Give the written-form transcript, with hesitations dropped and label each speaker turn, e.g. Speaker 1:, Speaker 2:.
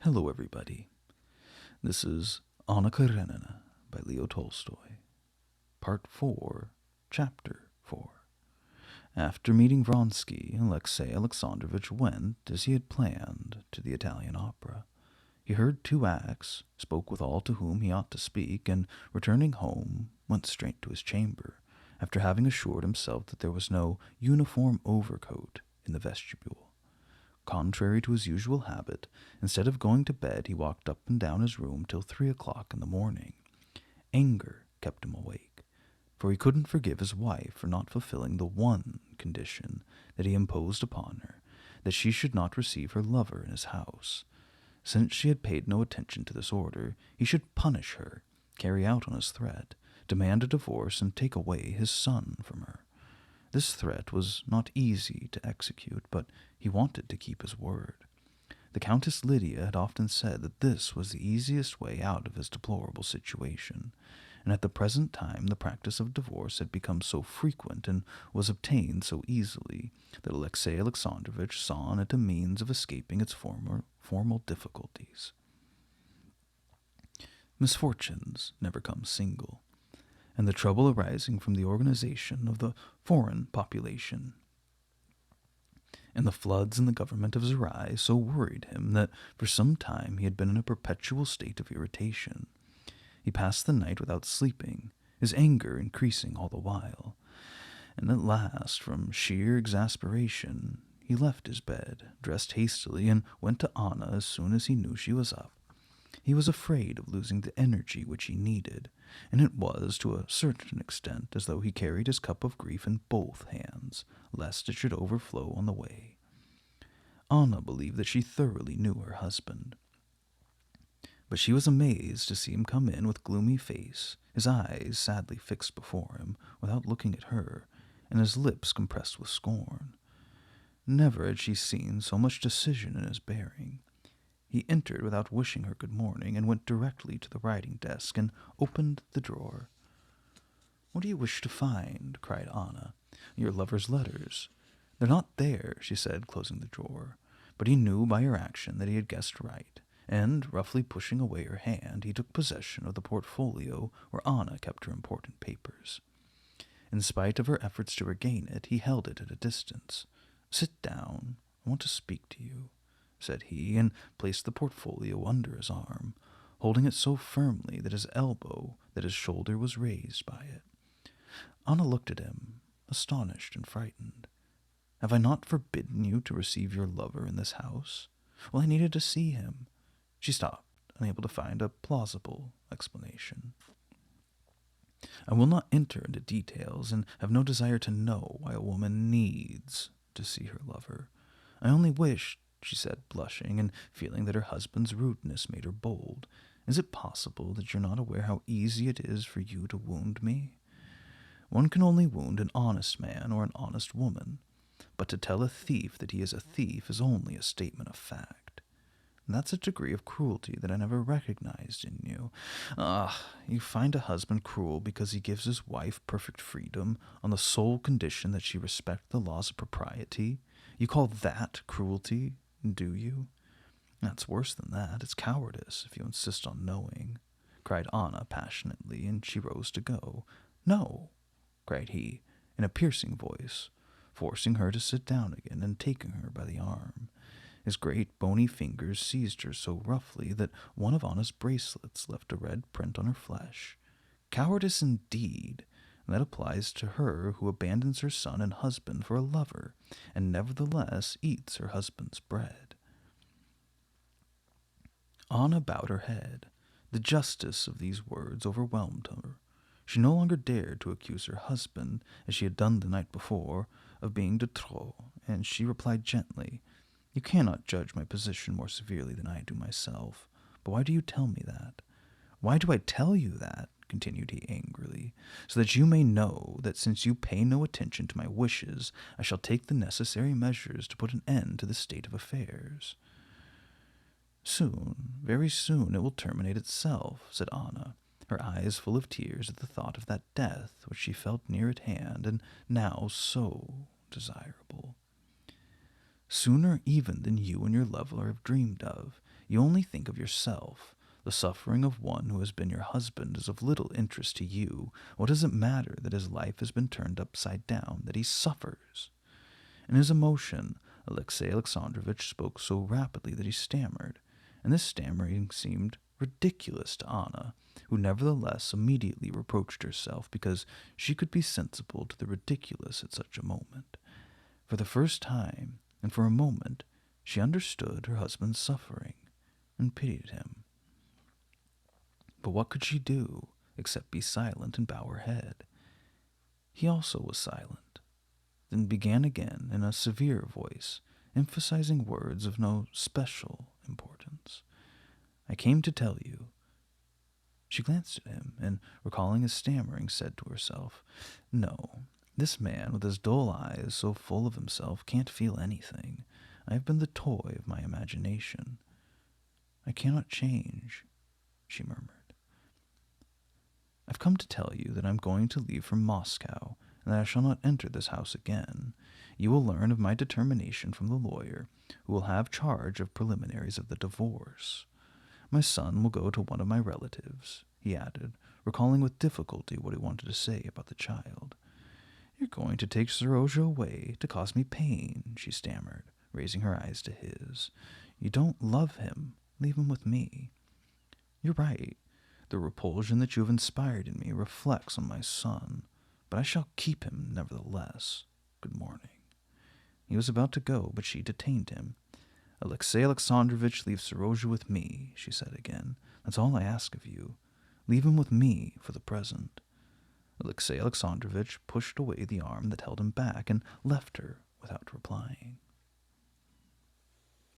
Speaker 1: Hello, everybody. This is Anna Karenina by Leo Tolstoy, Part 4, Chapter 4. After meeting Vronsky, Alexey Alexandrovich went, as he had planned, to the Italian opera. He heard 2 acts, spoke with all to whom he ought to speak, and, returning home, went straight to his chamber, after having assured himself that there was no uniform overcoat in the vestibule. Contrary to his usual habit, instead of going to bed, he walked up and down his room till 3 o'clock in the morning. Anger kept him awake, for he couldn't forgive his wife for not fulfilling the one condition that he imposed upon her, that she should not receive her lover in his house. Since she had paid no attention to this order, he should punish her, carry out on his threat, demand a divorce, and take away his son from her. This threat was not easy to execute, but he wanted to keep his word. The Countess Lydia had often said that this was the easiest way out of his deplorable situation, and at the present time the practice of divorce had become so frequent and was obtained so easily that Alexey Alexandrovich saw in it a means of escaping its formal difficulties. Misfortunes never come single, and the trouble arising from the organization of the foreign population and the floods in the government of Herein so worried him that for some time he had been in a perpetual state of irritation. He passed the night without sleeping, his anger increasing all the while, and at last, from sheer exasperation, he left his bed, dressed hastily, and went to Anna as soon as he knew she was up. He was afraid of losing the energy which he needed, and it was, to a certain extent, as though he carried his cup of grief in both hands, lest it should overflow on the way. Anna believed that she thoroughly knew her husband, but she was amazed to see him come in with gloomy face, his eyes sadly fixed before him, without looking at her, and his lips compressed with scorn. Never had she seen so much decision in his bearing. He entered without wishing her good morning, and went directly to the writing-desk and opened the drawer. "What do you wish to find?" cried Anna. "Your lover's letters." "They're not there," she said, closing the drawer. But he knew by her action that he had guessed right, and, roughly pushing away her hand, he took possession of the portfolio where Anna kept her important papers. In spite of her efforts to regain it, he held it at a distance. "Sit down. I want to speak to you," said he, and placed the portfolio under his arm, holding it so firmly that his shoulder was raised by it. Anna looked at him, astonished and frightened. "Have I not forbidden you to receive your lover in this house?" "Well, I needed to see him." She stopped, unable to find a plausible explanation. "I will not enter into details, and have no desire to know why a woman needs to see her lover. I only wish," she said, blushing, and feeling that her husband's rudeness made her bold, "is it possible that you're not aware how easy it is for you to wound me? One can only wound an honest man or an honest woman, but to tell a thief that he is a thief is only a statement of fact. And that's a degree of cruelty that I never recognized in you. You find a husband cruel because he gives his wife perfect freedom on the sole condition that she respect the laws of propriety. You call that cruelty, do you? That's worse than that. It's cowardice, if you insist on knowing," cried Anna passionately, and she rose to go. "No," cried he, in a piercing voice, forcing her to sit down again and taking her by the arm. His great bony fingers seized her so roughly that one of Anna's bracelets left a red print on her flesh. "Cowardice indeed! And that applies to her who abandons her son and husband for a lover, and nevertheless eats her husband's bread." Anna bowed her head. The justice of these words overwhelmed her. She no longer dared to accuse her husband, as she had done the night before, of being de trop, and she replied gently, "You cannot judge my position more severely than I do myself. But why do you tell me that?" "Why do I tell you that?" continued he angrily. "So that you may know that since you pay no attention to my wishes, I shall take the necessary measures to put an end to this state of affairs." "Soon, very soon, it will terminate itself," said Anna, her eyes full of tears at the thought of that death which she felt near at hand and now so desirable. "Sooner even than you and your lover have dreamed of. You only think of yourself. The suffering of one who has been your husband is of little interest to you. What does it matter that his life has been turned upside down, that he suffers? In his emotion, Alexey Alexandrovitch spoke so rapidly that he stammered, and this stammering seemed ridiculous to Anna, who nevertheless immediately reproached herself because she could be sensible to the ridiculous at such a moment. For the first time, and for a moment, she understood her husband's suffering, and pitied him. But what could she do, except be silent and bow her head? He also was silent, then began again in a severe voice, emphasizing words of no special importance. I came to tell you. She glanced at him, and, recalling his stammering, said to herself, No, this man with his dull eyes so full of himself can't feel anything. I have been the toy of my imagination. I cannot change, she murmured. I've come to tell you that I'm going to leave for Moscow, and that I shall not enter this house again. You will learn of my determination from the lawyer, who will have charge of preliminaries of the divorce. My son will go to one of my relatives, he added, recalling with difficulty what he wanted to say about the child. You're going to take Serozha away to cause me pain, she stammered, raising her eyes to his. You don't love him. Leave him with me. You're right. The repulsion that you have inspired in me reflects on my son, but I shall keep him nevertheless. Good morning. He was about to go, but she detained him. Alexey Alexandrovitch, leave Serozha with me, she said again. That's all I ask of you. Leave him with me for the present. Alexey Alexandrovitch pushed away the arm that held him back and left her without replying.